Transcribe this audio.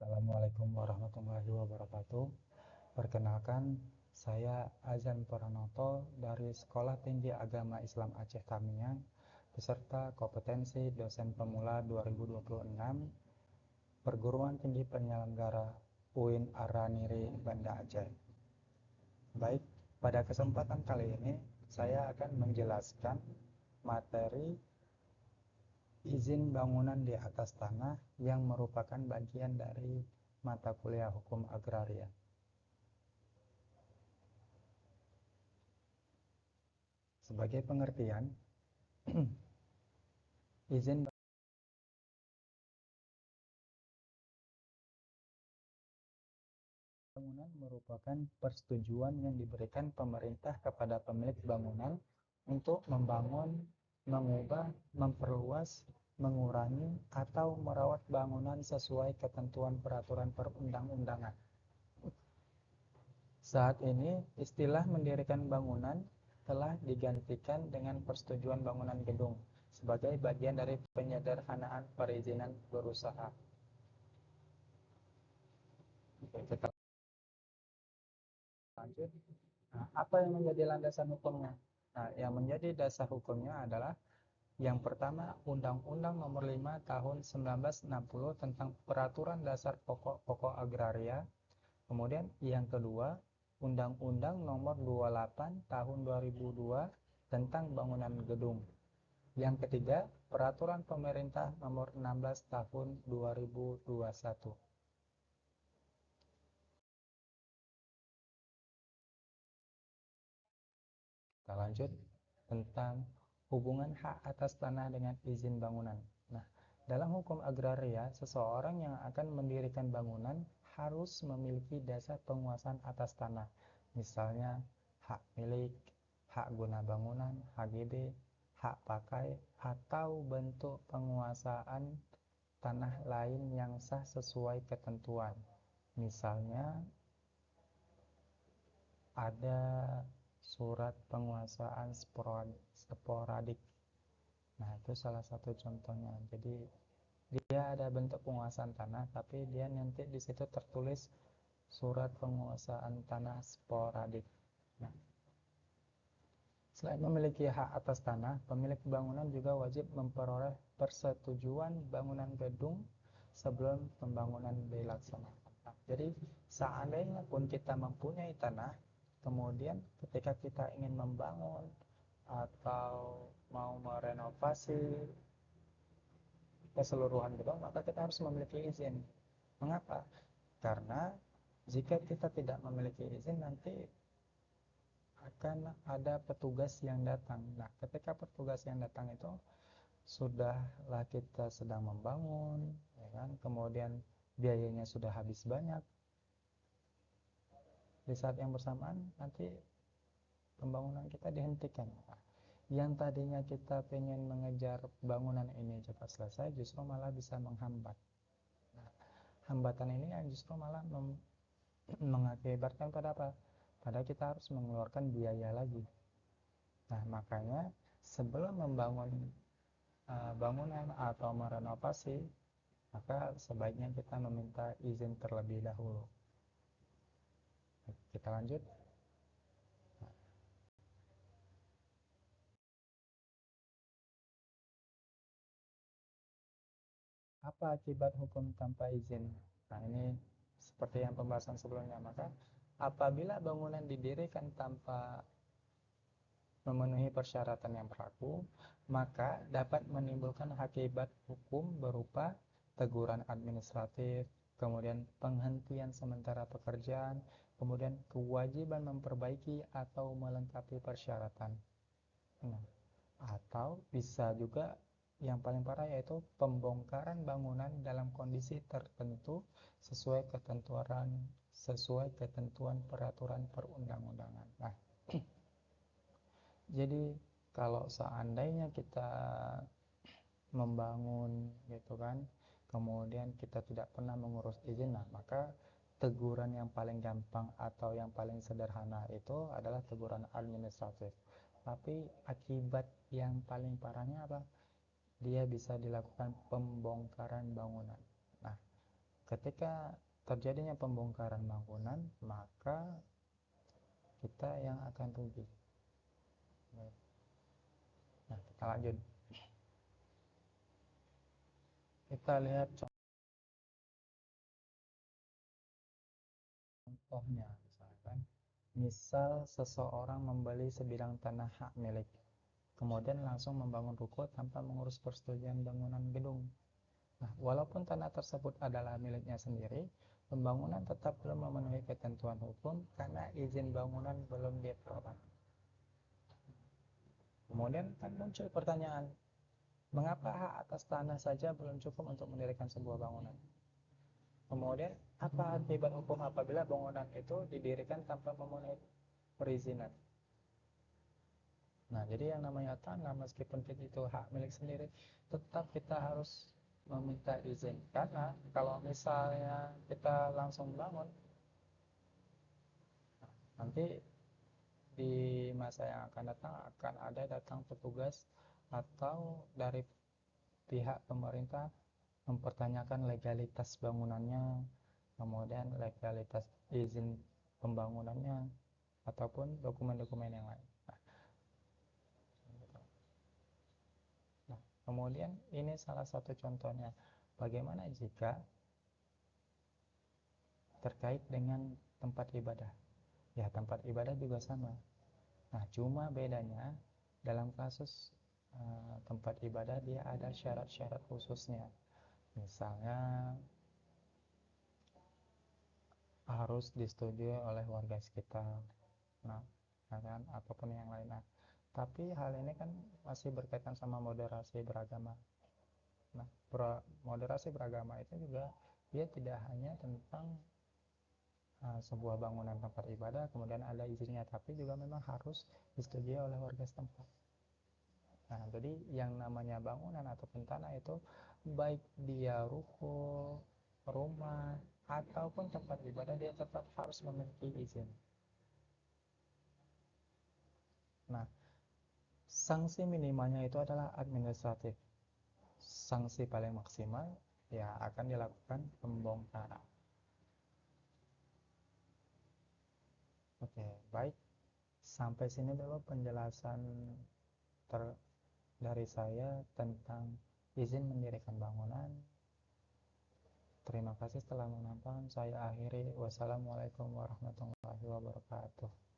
Assalamualaikum warahmatullahi wabarakatuh. Perkenalkan, saya Azan Pranoto dari Sekolah Tinggi Agama Islam Aceh Tamiang, peserta kompetensi dosen pemula 2026, Perguruan Tinggi Penyelenggara UIN Araniri Banda Aceh. Baik, pada kesempatan kali ini saya akan menjelaskan materi izin bangunan di atas tanah yang merupakan bagian dari mata kuliah hukum agraria. Sebagai pengertian, izin bangunan merupakan persetujuan yang diberikan pemerintah kepada pemilik bangunan untuk membangun, mengubah, memperluas, mengurangi, atau merawat bangunan sesuai ketentuan peraturan perundang-undangan. Saat ini, istilah mendirikan bangunan telah digantikan dengan persetujuan bangunan gedung sebagai bagian dari penyederhanaan perizinan berusaha. Kita lanjut. Nah, apa yang menjadi landasan hukumnya? Nah, yang menjadi dasar hukumnya adalah yang pertama, Undang-Undang Nomor 5 Tahun 1960 tentang Peraturan Dasar Pokok-Pokok Agraria. Kemudian yang kedua, Undang-Undang Nomor 28 Tahun 2002 tentang Bangunan Gedung. Yang ketiga, Peraturan Pemerintah Nomor 16 Tahun 2021. Kita lanjut tentang hubungan hak atas tanah dengan izin bangunan. Nah, dalam hukum agraria, seseorang yang akan mendirikan bangunan harus memiliki dasar penguasaan atas tanah. Misalnya, hak milik, hak guna bangunan, HGB, hak pakai, atau bentuk penguasaan tanah lain yang sah sesuai ketentuan. Misalnya, ada surat penguasaan sporadik. Nah, itu salah satu contohnya. Jadi, dia ada bentuk penguasaan tanah, tapi dia nanti di situ tertulis surat penguasaan tanah sporadik. Nah, selain memiliki hak atas tanah, pemilik bangunan juga wajib memperoleh persetujuan bangunan gedung sebelum pembangunan dilaksanakan. Nah, jadi, seandainya pun kita mempunyai tanah, kemudian ketika kita ingin membangun atau mau merenovasi keseluruhan gedung, maka kita harus memiliki izin. Mengapa? Karena jika kita tidak memiliki izin, nanti akan ada petugas yang datang. Nah, ketika petugas yang datang itu sudahlah kita sedang membangun, ya kan? Kemudian biayanya sudah habis banyak. Di saat yang bersamaan nanti pembangunan kita dihentikan. Nah, yang tadinya kita pengen mengejar bangunan ini cepat selesai, justru malah bisa menghambat. Nah, hambatan ini yang justru malah mengakibatkan pada apa? Pada kita harus mengeluarkan biaya lagi. Nah, makanya sebelum membangun bangunan atau merenovasi, maka sebaiknya kita meminta izin terlebih dahulu. Kita lanjut. Apa akibat hukum tanpa izin? Nah, ini seperti yang pembahasan sebelumnya. Maka apabila bangunan didirikan tanpa memenuhi persyaratan yang berlaku, maka dapat menimbulkan akibat hukum berupa teguran administratif, kemudian penghentian sementara pekerjaan, kemudian kewajiban memperbaiki atau melengkapi persyaratan. Nah, atau bisa juga yang paling parah yaitu pembongkaran bangunan dalam kondisi tertentu sesuai ketentuan peraturan perundang-undangan. Nah, jadi kalau seandainya kita membangun gitu kan, kemudian kita tidak pernah mengurus izin, nah maka teguran yang paling gampang atau yang paling sederhana itu adalah teguran administratif. Tapi akibat yang paling parahnya apa? Dia bisa dilakukan pembongkaran bangunan. Nah, Ketika terjadinya pembongkaran bangunan, maka kita yang akan rugi. Nah, kita lanjut. Kita lihat contohnya, misalkan, misal seseorang membeli sebidang tanah hak milik, kemudian langsung membangun ruko tanpa mengurus persetujuan bangunan gedung. Nah, walaupun tanah tersebut adalah miliknya sendiri, pembangunan tetap belum memenuhi ketentuan hukum karena izin bangunan belum diperoleh. Kemudian kan muncul pertanyaan, mengapa hak atas tanah saja belum cukup untuk mendirikan sebuah bangunan? Kemudian, apa akibat hukum apabila bangunan itu didirikan tanpa memenuhi perizinan? Nah, jadi yang namanya tanah, meskipun itu hak milik sendiri, tetap kita harus meminta izin. Karena kalau misalnya kita langsung bangun, nanti di masa yang akan datang akan ada datang petugas atau dari pihak pemerintah mempertanyakan legalitas bangunannya, kemudian legalitas izin pembangunannya, ataupun dokumen-dokumen yang lain. Nah, kemudian ini salah satu contohnya. Bagaimana jika terkait dengan tempat ibadah? Ya, tempat ibadah juga sama. Nah, cuma bedanya dalam kasus tempat ibadah dia ada syarat-syarat khususnya. Misalnya harus disetujui oleh warga sekitar. Nah, kan ataupun yang lain. Nah, tapi hal ini kan masih berkaitan sama moderasi beragama. Nah, moderasi beragama itu juga dia tidak hanya tentang sebuah bangunan tempat ibadah kemudian ada izinnya, tapi juga memang harus disetujui oleh warga setempat. Nah, jadi yang namanya bangunan ataupun tanah itu baik dia ruko, rumah, ataupun tempat ibadah dia tetap harus memiliki izin. Nah, sanksi minimalnya itu adalah administratif. Sanksi paling maksimal ya akan dilakukan pembongkaran. Oke, baik. Sampai sini dulu penjelasan dari saya tentang izin mendirikan bangunan. Terima kasih telah menonton. Saya akhiri. Wassalamualaikum warahmatullahi wabarakatuh.